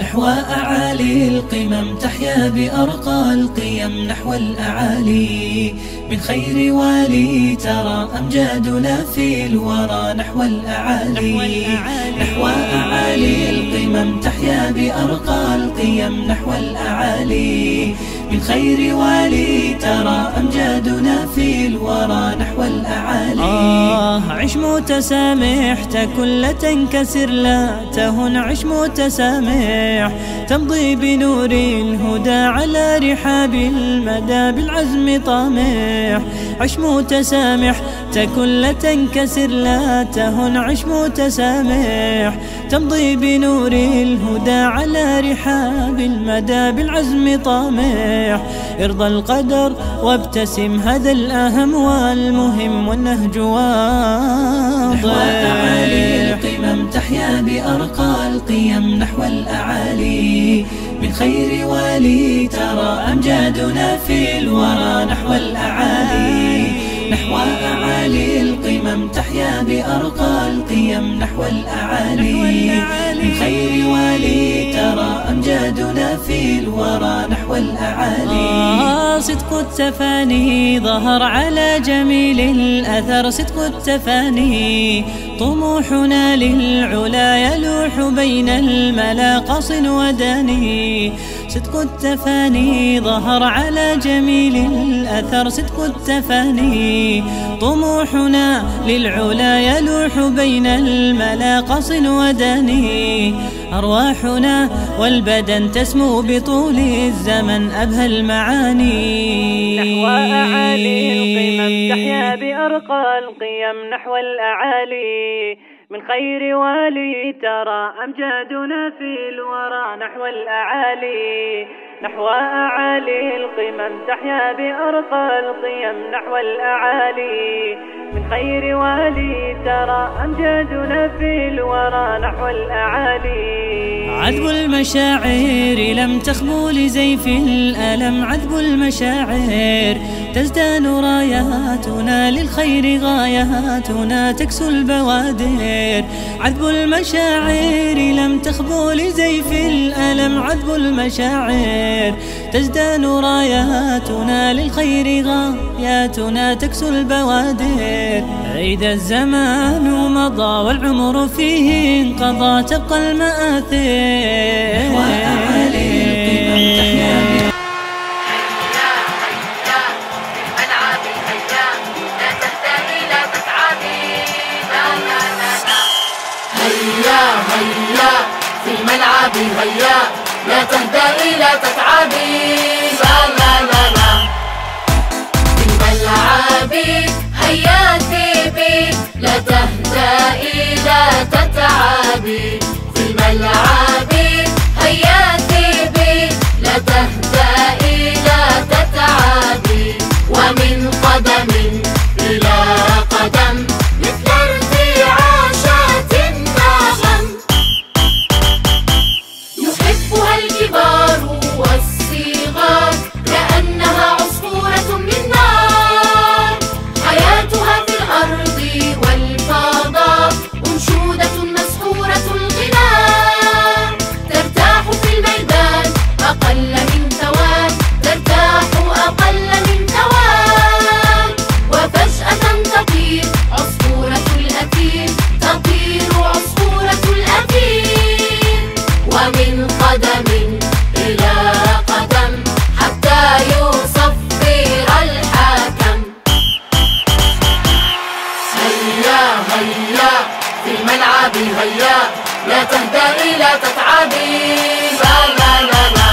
نحو أعالي القمم تحيا بأرقى القيم نحو الأعالي من خير والي ترى أمجادنا في الورى نحو الأعالي نحو أعالي القمم تحيا بأرقى القيم نحو الأعالي من خير والي ترى أمجادنا في الورى نحو الأعالي. عش متسامح تكن لا تنكسر لا تهن عش متسامح تمضي بنور الهدى على رحاب المدى بالعزم طامح. عش متسامح تكن لا تنكسر لا تهن عش متسامح تمضي بنور الهدى على رحاب المدى بالعزم طامح. ارضى القدر وابتسم هذا الأهم والمهم والنهج واضح. نحو أعالي القمم تحيا بأرقى القيم نحو الأعالي من خير والي ترى أمجادنا في الورى نحو الأعالي. نحو أعالي القمم تحيا بأرقى القيم نحو الأعالي من خير والي ترى أمجادنا في الورى نحو الأعالي. صدق التفاني ظهر على جميل الأثر صدق التفاني طموحنا للعلا يلوح بين الملا قص وداني. صدق التفاني ظهر على جميل الأثر صدق التفاني طموحنا للعلا يلوح بين الملا قص وداني. أرواحنا والبدن تسمو بطول الزمن أبهى المعاني. نحو أعالي القمم تحيا بأرقى القيم نحو الأعالي من خير والي ترى أمجادنا في الورى نحو الأعالي. نحو أعالي القمم تحيا بأرقى القيم نحو الأعالي من خير والي ترى أمجادنا في الورى نحو الأعالي. عذب المشاعر لم تخبو لزيف الألم عذب المشاعر تزدان راياتنا للخير غاياتنا تكسو البوادر. عذب المشاعر لم تخبو لزيف الألم عذب المشاعر تزدان راياتنا للخير غاياتنا تكسو البوادر. إذا الزمان مضى والعمر فيه انقضى تبقى المآثر. نحو أعالي القمم تحيا هيا في الملعب هيا لا تهدئي لا تتعبي لا لا لا لا. في الملعب هيا تبي لا تهدئي لا تتعبي. في الملعب هيا تبي لا تهدئي لا تتعبي. ومن قدم إلى قدم مثل ارتعاشات النغم يحبها الكبار والصغار كأنها عصفورة من نار. حياتها في الأرض والفضاء أنشودة مسحورة الغناء. ترتاح في الميدان أقل من ثوان ترتاح أقل من ثوان. وفجأة تطير عصفورة الأثير تطير عصفورة الأثير. ومن قدم إلى قدم حتى يصفر الحكم. هيا في الملعب هيا لا تهدئي لا تتعبي لا لا لا لا.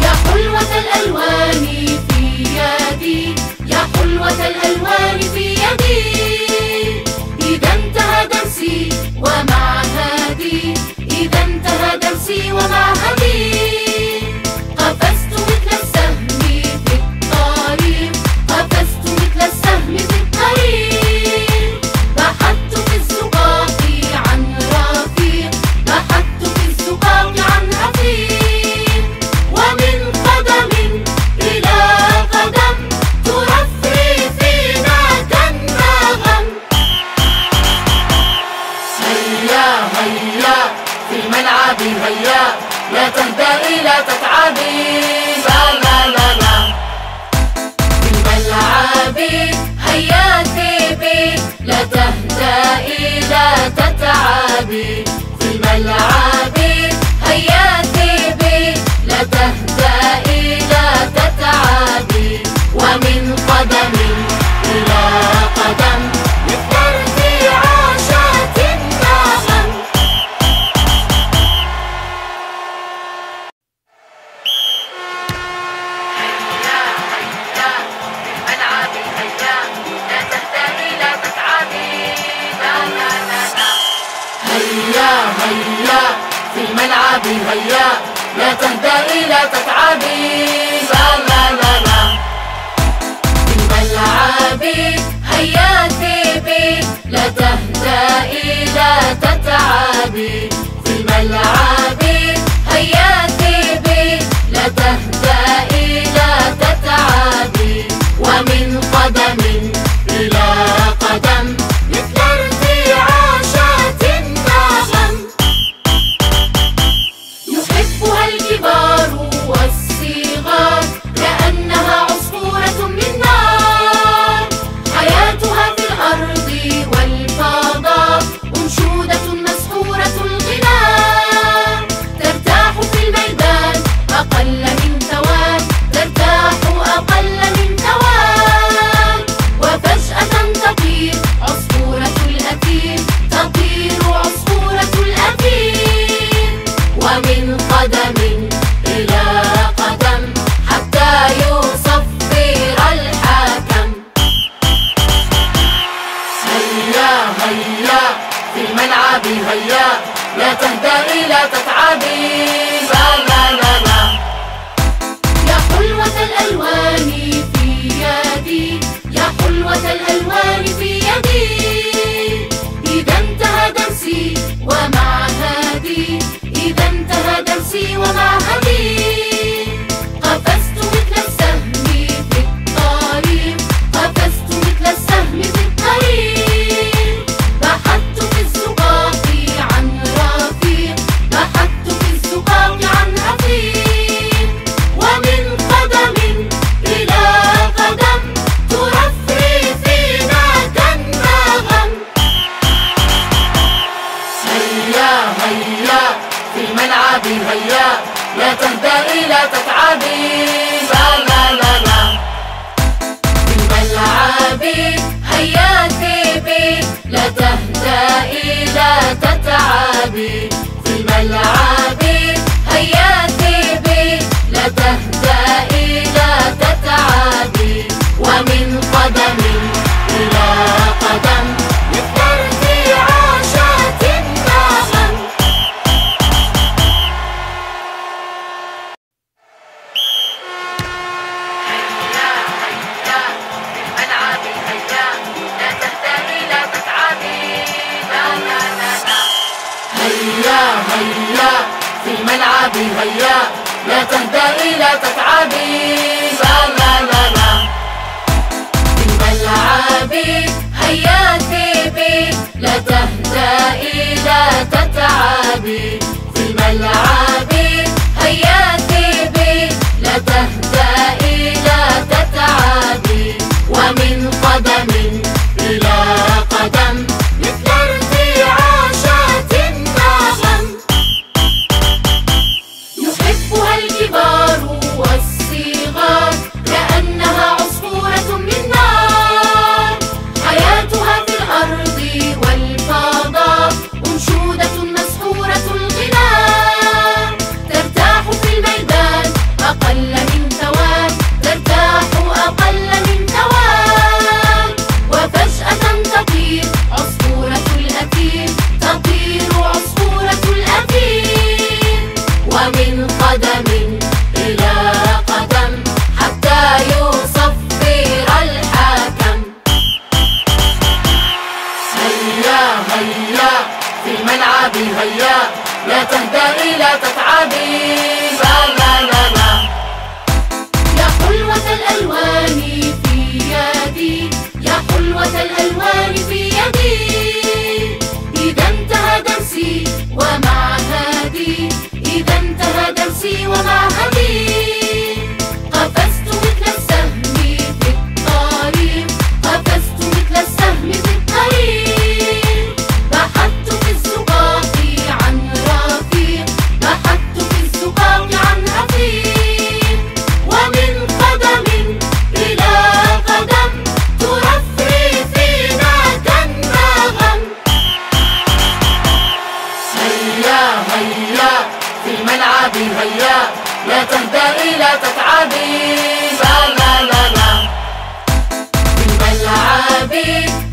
يا حلوة الألوان في يدي يا حلوة الألوان في يدي. إذا انتهى درسي ومعهدي إذا انتهى درسي ومعهدي. قفزت مثل السهم في الطريق قفزت مثل السهم في الطريق. بحثت في الزقاق عن رفيق بحثت في الزقاق عن رفيق. ومن قدم إلى قدم ترفرفينا هيا في الملعب هيا لا تهدئي لا تتعبي لا لا لا لا. في الملعب هيا ثيبي لا تهدئي لا تتعبي. في الملعب هيا ثيبي لا تهدئي لا تتعبي. ومن قدم إلى قدم مثل ارتعاشات النغم يحبها الكبار والصغار كأنها عصفورة من نار. حياتها في الأرض والفضاء أنشودة مسحورة الغناء. ترتاح في الميدان أقل من ثوان ترتاح أقل من ثوان. وفجأة تطير عصفورة الأثير تطير عصفورة الأثير. ومن قدم إلى قدم حتى يصفر الحكم. هيا هيا في الملعب هيا لا تهدئي لا تتعبي لا لا لا لا. يا حلوة الألوان في يدي يا حلوة الألوان في يدي. إذا انتهى درسي ومعهدي إذا انتهى درسي ومعهدي. قفزت مثل السهم في الطريق قفزت مثل السهم في الطريق. بحثت في الزقاق عن رفيق بحثت في الزقاق عن رفيق. ومن قدم إلى قدم ترفري فينا كالنغم. هيا هيا في الملعب هيا لا تهدئي لا تتعبي لا لا لا لا. في الملعب هيا ثيبي لا تهدئي لا تتعبي. في الملعب هيا ثيبي لا تهدئي لا تتعبي. ومن قدم إلى قدم مثل ارتعاشات النغم. هيا هيا في الملعب هيا لا تهدئي لا تتعبي لا لا لا لا. هيا هيا في الملعب هيا لا تهدئي لا تتعبي لا لا لا لا. في الملعب هيا ثيبي لا تهدئي لا تتعبي. في الملعب هيا ثيبي لا تهدئي لا تتعبي. ومن قدم إلى قدم مثل ارتعاشات النغم يحبها الكبار والصغار كأنها عصفورة من نار. حياتها في الأرض والفضاء أنشودة مسحورة الغناء. ترتاح في الميدان أقل من ثوان ترتاح أقل من ثوان. وفجأة تطير عصفورة الأثير تطير عصفورة الأثير. ومن قدم إلى قدم حتى يصفر الحكم. هيا هيا في الملعب هيا لا تهدئي لا تتعبي لا لا لا لا. يا حلوة الألوان في يدي يا حلوة الألوان في يدي. إذا انتهى درسي ومعهدي إذا انتهى درسي ومعهدي. قفزت مثل السهم في الطريق قفزت مثل السهم في الطريق. بحثت في الزقاق عن رفيق بحثت في الزقاق عن رفيق. ومن قدم إلى قدم ترفري فينا كالنغم. هيا هيا في الملعب هيا لا تهدئي لا تتعبي لا لا لا لا. في الملعب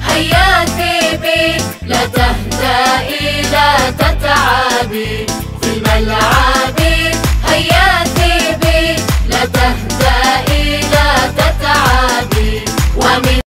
هيا ثيبي لا تهدئي لا تتعبي. في الملعب هيا ثيبي، لا تهدئي لا تتعبي.